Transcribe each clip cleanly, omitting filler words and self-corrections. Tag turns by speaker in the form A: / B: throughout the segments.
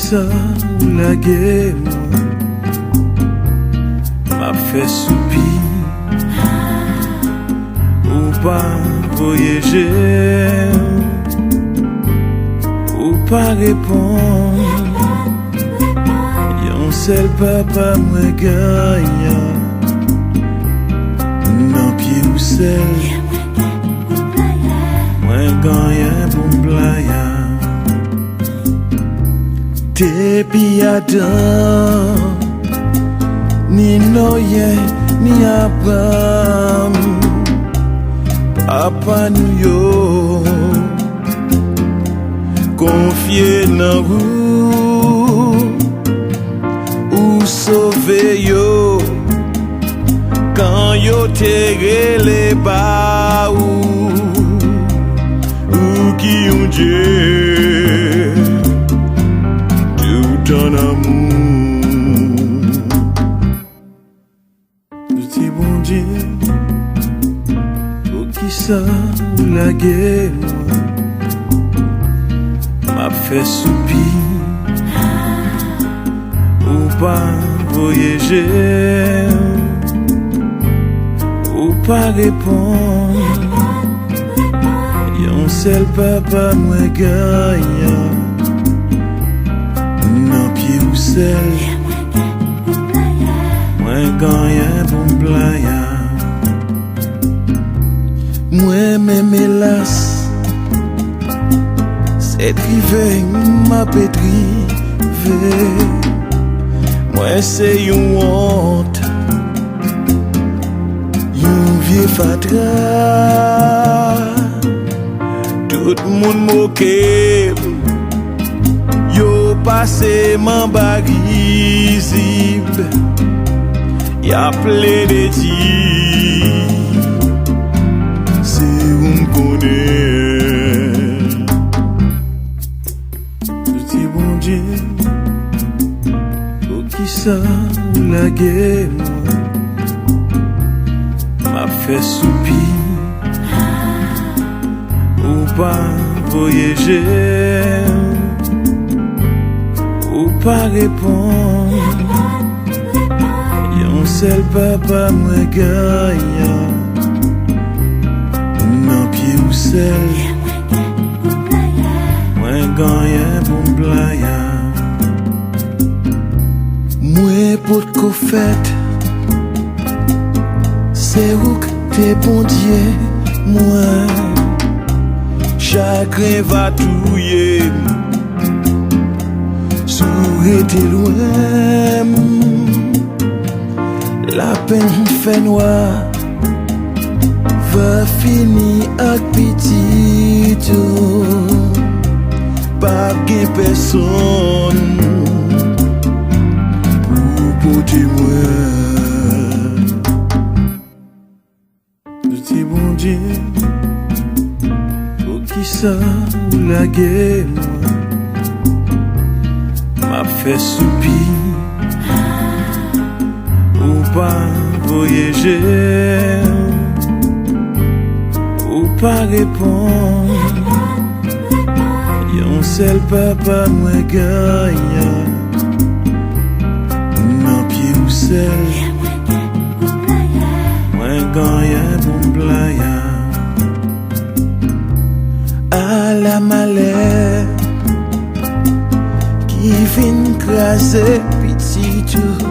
A: ça ou la guerre m'a fait soupir ou pas voyager ou pas répondre yon seul papa moi gagne non pied ou sel moi gagne bon playa depuis Adam ni Noé ni Abraham papa nous yo confié dans vous ou sauver yo quand yo terre les bas ou qui ont Dieu tout en amour je dis bon Dieu pour qui ça la guerre m'a fait soupir ou pas voyager ou pas répondre yon seul papa moi gagne non pied ou sel moi gagne bon playa moi même hélas cette rivière m'a pétrivé moi c'est une honte yon vieux fatra tout le monde moqué yo passé m'en bagisible y'a plein de dire c'est où m'connait je dis bon Dieu pour qui ça la guerre m'a fait soupir ou pas voyager ou pas répondre yon seul papa moi gagne non pied ou sel moi gagne bon playa moi pour qu'on fait c'est où que t'es bon Dieu moi chacun va touiller s'arrêter loin la peine fait noir va finir avec petit pas de personne pour porter moi je dis bon Dieu qui ça la guerre m'a fait soupir ou pas voyager ou pas répondre yon seul papa moi gagne non pied ou sel moi gagne bon playa à la malheur qui vient craser petit tout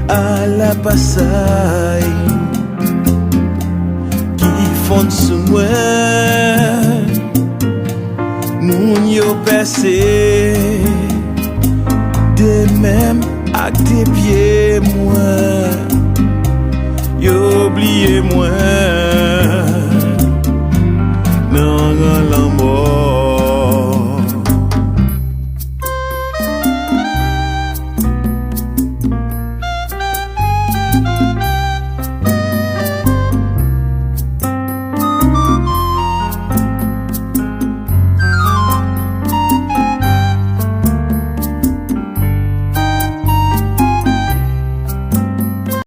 A: à la passaille qui font sous moi moun yo percé de même avec tes pieds moi yo oublié moi